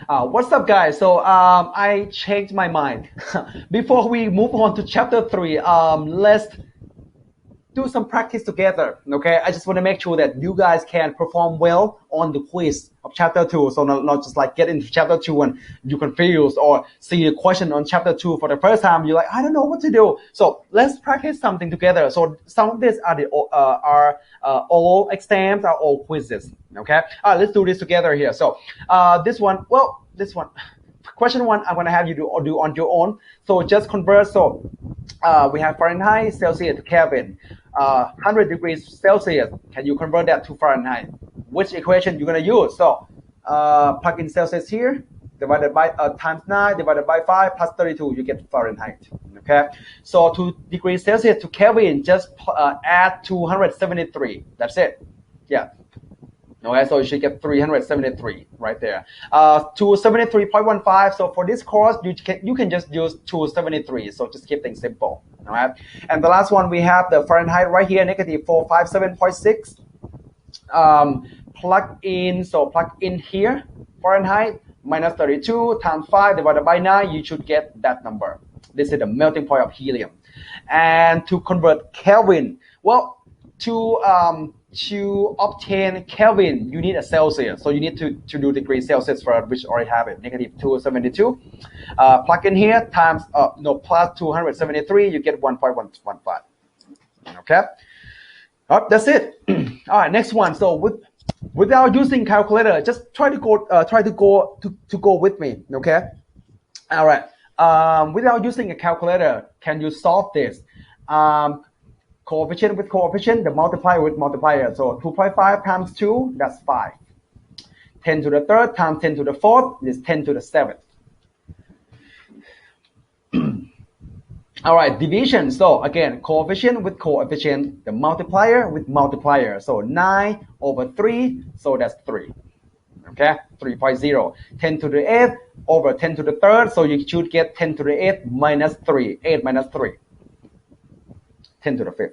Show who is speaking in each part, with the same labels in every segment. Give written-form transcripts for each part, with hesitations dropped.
Speaker 1: What's up, guys? So I changed my mind. Before we move on to chapter 3, let's do some practice together. Okay, I just want to make sure that you guys can perform well on the quiz of chapter 2. So not just like get into chapter 2 and you confused, or see the question on chapter 2 for the first time. You're like, I don't know what to do. So let's practice something together. So some of these are all exams, are all quizzes. Okay, let's do this together here. So this one. Question 1, I'm going to have you do on your own. So just convert. So we have Fahrenheit, Celsius to Kelvin. 100 degrees Celsius, can you convert that to Fahrenheit? Which equation you're going to use? So plug in Celsius here, divided by times 9, divided by 5, plus 32, you get Fahrenheit. Okay, so 2 degrees Celsius to Kelvin, just add 273. That's it. Yeah. Okay, so you should get 373 right there. 273.15. So for this course, you can just use 273. So just keep things simple. All right. And the last one, we have the Fahrenheit right here, negative 457.6. Plug in here, Fahrenheit minus 32 times 5 divided by 9. You should get that number. This is the melting point of helium. And to convert Kelvin, well, to obtain Kelvin, you need a Celsius. So you need to do degrees Celsius first, which already have it, negative 272. Plug in here, times, plus 273, you get 1.115. Okay? That's it. All right, next one. So without using calculator, just try to go with me, okay? All right. Without using a calculator, can you solve this? Coefficient with coefficient, the multiplier with multiplier. So 2.5 times 2, that's 5. 10 to the third times 10 to the fourth is 10 to the seventh. All right, division. So again, coefficient with coefficient, the multiplier with multiplier. So 9 over 3, so that's 3. Okay, 3.0. 10 to the 8th over 10 to the third, so you should get 10 to the 8th minus 3. 8 minus 3. 10 to the 5th.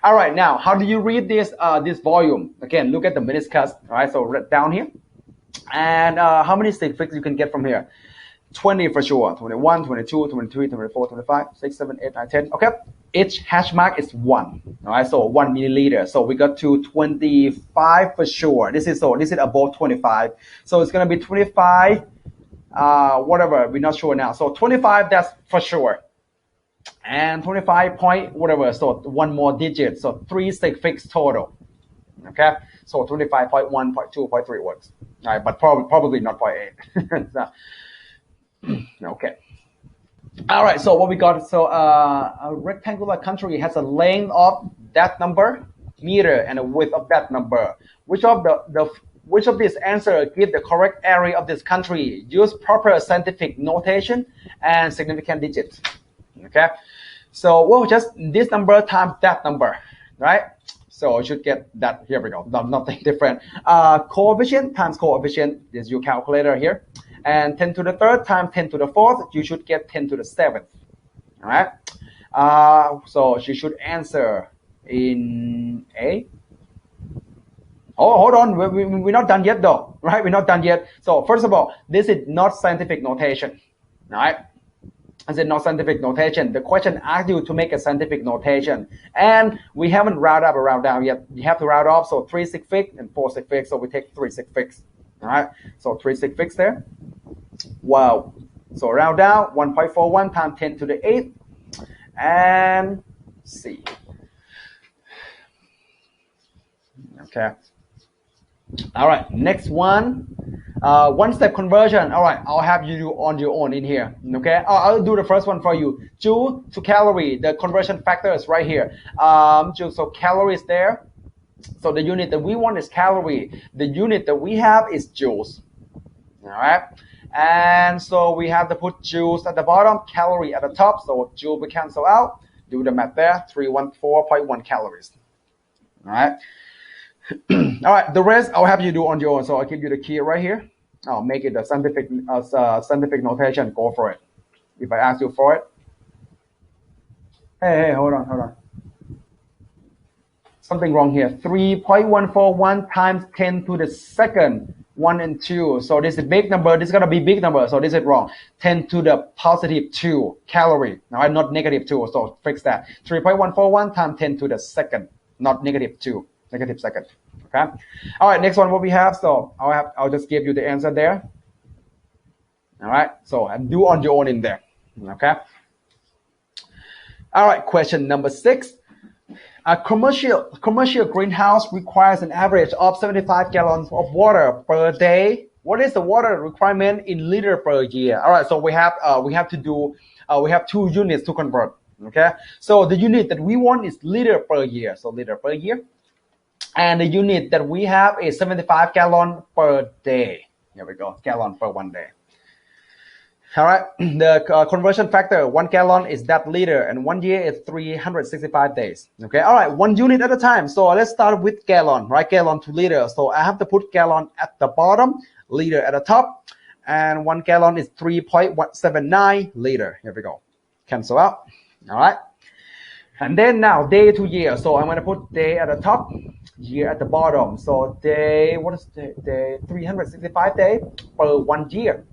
Speaker 1: All right, now how do you read this volume? Again, look at the meniscus. All right, so right down here. And how many stick fixes you can get from here? 20 for sure. 21, 22, 23, 24, 25, 6, 7, 8, 9, 10. Okay, each hash mark is 1. All right, so 1 milliliter. So we got to 25 for sure. This is above 25. So it's going to be 25, whatever, we're not sure now. So 25, that's for sure. And 25 point whatever, so 1 more digit, so 3 stick fix total. Okay, so 25.1, 0.2, 0.3 works. All right, but probably not 0.8. So, okay. All right, so what we got? So a rectangular country has a length of that number meter and a width of that number. Which of these answers give the correct area of this country? Use proper scientific notation and significant digits. Okay, so well, just this number times that number, right? So you should get that. Here we go. Nothing different. Coefficient times coefficient is your calculator here, and 10 to the third times 10 to the fourth, you should get 10 to the seventh. All right. So you should answer in A. Oh, hold on. We're not done yet, though, right? We're not done yet. So first of all, this is not scientific notation, all right? Is it not scientific notation? The question asks you to make a scientific notation, and we haven't rounded up or round down yet. You have to round off, so 3 sig fix and 4 sig fix. So we take 3 sig fix. All right. So 3 sig fix there. Wow. So round down 1.41 times 10 to the 8th, and C. Okay. All right. Next one. One-step conversion. All right, I'll have you do on your own in here. Okay, I'll do the first one for you. Joule to calorie. The conversion factor is right here. Joule, so calories there. So the unit that we want is calorie. The unit that we have is joules. All right, and so we have to put joules at the bottom, calorie at the top. So joule will cancel out. Do the math there. 314.1 calories. All right. All right, the rest I'll have you do on your own. So I'll give you the key right here. I'll make it a scientific notation. Go for it. If I ask you for it. Hey, hold on. Something wrong here. 3.141 times 10 to the second 1 and 2. So this is big number. This is going to be big number. So this is wrong. 10 to the positive 2 calorie. Now, not negative 2. So fix that. 3.141 times 10 to the second, not negative 2, negative second. Okay. All right. Next one, what we have. So I'll just give you the answer there. All right. So and do on your own in there. Okay. All right. Question number 6. A commercial greenhouse requires an average of 75 gallons of water per day. What is the water requirement in liter per year? All right, so we have we have 2 units to convert. Okay, so the unit that we want is liter per year, so liter per year, and the unit that we have is 75 gallon per day. Here we go, gallon per 1 day. All right, the conversion factor, 1 gallon is that liter, and 1 year is 365 days. Okay, all right, 1 unit at a time. So let's start with gallon, right? Gallon to liter. So I have to put gallon at the bottom, liter at the top, and 1 gallon is 3.79 liter. Here we go. Cancel out. All right, and then now day to year. So I'm going to put day at the top, year at the bottom. So day, what is day? 365 days per 1 year.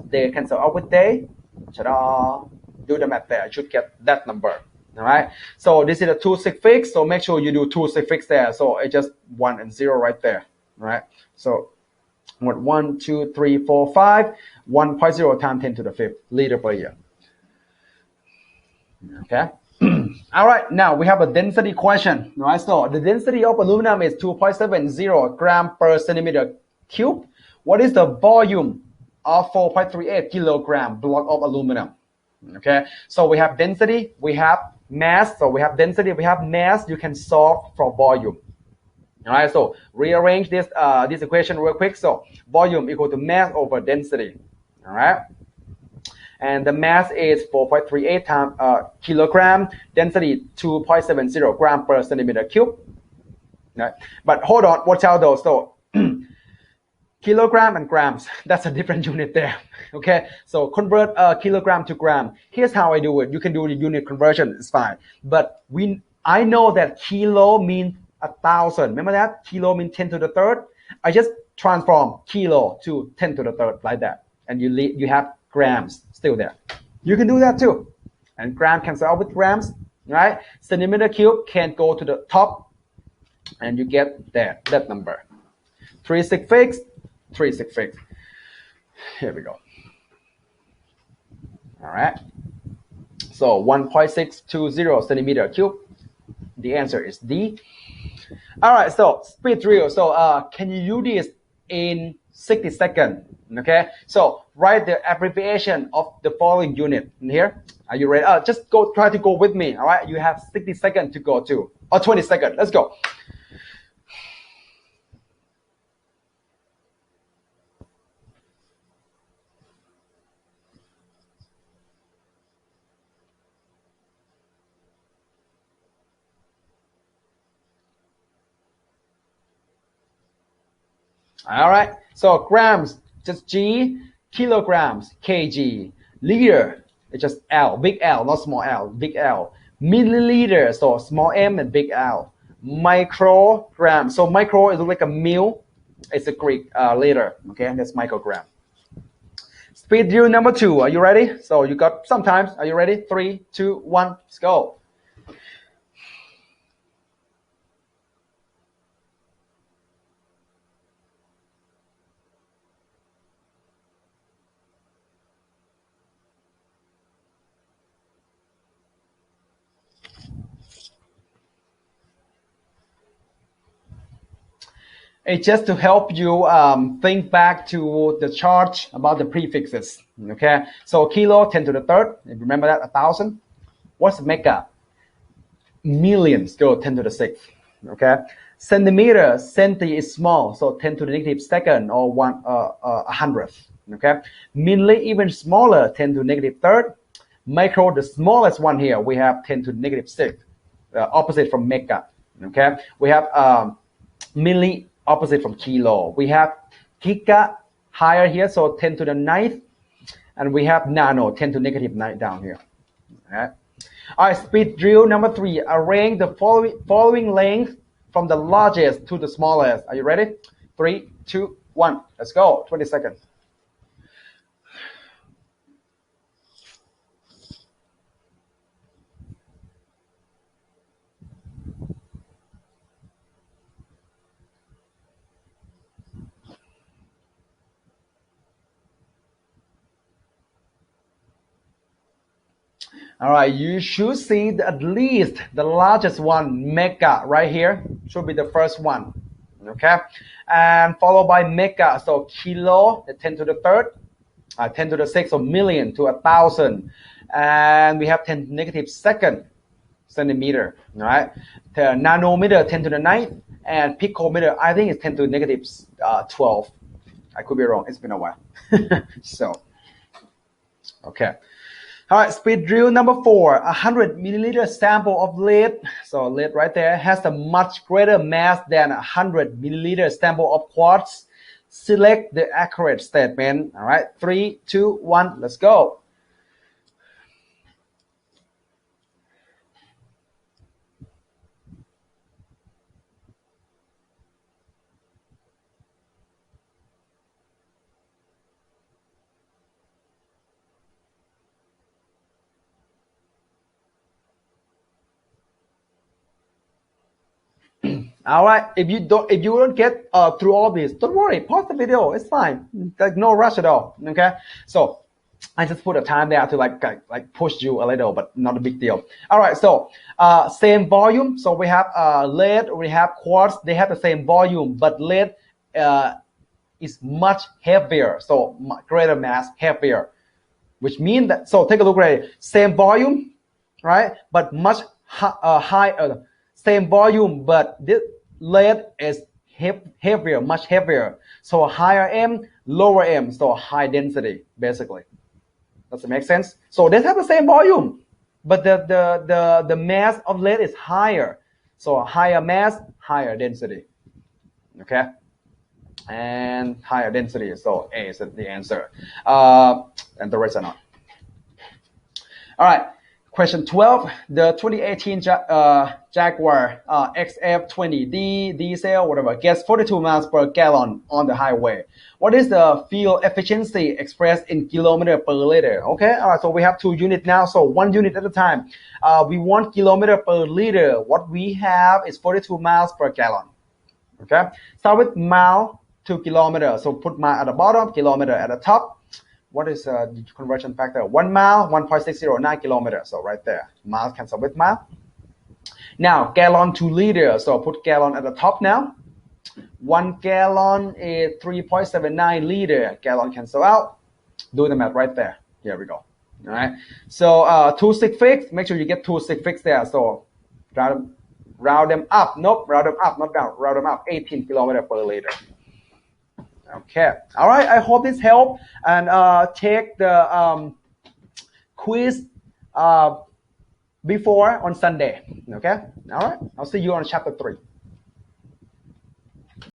Speaker 1: They cancel out with day. Ta-da! Do the math there. You should get that number. All right. So this is a 2 suffix. So make sure you do 2 suffix there. So it's just 1 and 0 right there. All right. So 1, 2, 3, 4, 5. 1.0 times 10 to the 5th liter per year. Okay. All right. Now we have a density question. All right. So the density of aluminum is 2.70 gram per centimeter cube. What is the volume of 4.38 kilogram block of aluminum? Okay, so we have density, we have mass. So we have density, we have mass. You can solve for volume. All right, so rearrange this this equation real quick. So volume equal to mass over density. All right, and the mass is 4.38 times kilogram, density 2.70 gram per centimeter cube. All right, but hold on, watch out though. So kilogram and grams, that's a different unit there. Okay, so convert kilogram to gram. Here's how I do it. You can do the unit conversion, it's fine. But I know that kilo means 1,000. Remember that? Kilo means 10 to the third. I just transform kilo to 10 to the third like that. And you have grams still there. You can do that too. And gram cancel out with grams, right? Centimeter cube can go to the top and you get that number. 3 suffix. 3 suffix. Here we go. All right. So 1.620 centimeter cube. The answer is D. All right. So speed drill. So can you do this in 60 seconds? Okay. So write the abbreviation of the following unit in here. Are you ready? Just try to go with me. All right. You have 60 seconds to go to, or 20 seconds. Let's go. All right, so grams, just G, kilograms, kg, liter, it's just L, big L, not small l, big L, milliliter, so small m and big L, microgram, so micro is like a mil, it's a Greek liter, okay, that's microgram. Speed drill number 2, are you ready? So you got sometimes, are you ready? 3, 2, 1, let's go. It's just to help you think back to the chart about the prefixes. Okay, so kilo 10 to the third. Remember that 1,000. What's mega? Millions. Go 10 to the sixth. Okay, centimeter. Centi is small, so 10 to the negative second or 1/100th. Okay, milli even smaller, 10 to the negative third. Micro, the smallest one here, we have 10 to the negative sixth. Opposite from mega. Okay, we have milli. Opposite from kilo. We have giga higher here, so 10 to the ninth, and we have nano, 10 to negative 9 down here. All right, speed drill number 3. Arrange the following length from the largest to the smallest. Are you ready? 3, 2, 1. Let's go. 20 seconds. All right, you should see at least the largest one, mega, right here. Should be the first one, okay? And followed by mega, so kilo, the 10 to the third, 10 to the 6, or million to 1,000. And we have 10 negative second centimeter, all right? The nanometer, 10 to the 9th, and picometer, I think it's 10 to negative 12. I could be wrong, it's been a while. So, okay. All right, speed drill number 4, 100 milliliter sample of lead. So lead right there has a much greater mass than 100 milliliter sample of quartz. Select the accurate statement. All right, 3, 2, 1, let's go. All right, if you don't get through all this, don't worry, pause the video, it's fine. Like no rush at all. Okay, so I just put a time there to like push you a little, but not a big deal. All right, so same volume. So we have lead, we have quartz. They have the same volume, but lead is much heavier, so greater mass, heavier, which means that. So take a look right, same volume, right? But much higher. Same volume, but this lead is heavier, much heavier. So higher M, lower M, so high density, basically. Does it make sense? So they have the same volume, but the mass of lead is higher. So higher mass, higher density. Okay? And higher density, so A is the answer. And the rest are not. All right. Question 12, the 2018 Jaguar XF20D diesel, whatever, gets 42 miles per gallon on the highway. What is the fuel efficiency expressed in kilometer per liter? Okay, all right, so we have 2 units now, so 1 unit at a time. We want kilometer per liter. What we have is 42 miles per gallon. Okay, start with mile to kilometer. So put mile at the bottom, kilometer at the top. What is the conversion factor? 1 mile, 1.609 kilometers. So right there, miles cancel with mile. Now, gallon to liter. So put gallon at the top now. 1 gallon is 3.79 liter. Gallon cancel out. Do the math right there. Here we go. All right. So 2 sig fix. Make sure you get 2 sig fix there. So round them up. Nope, round them up, not down. Round them up. 18 kilometers per liter. Okay. All right. I hope this helped. And take the quiz before on Sunday. Okay. All right. I'll see you on chapter 3.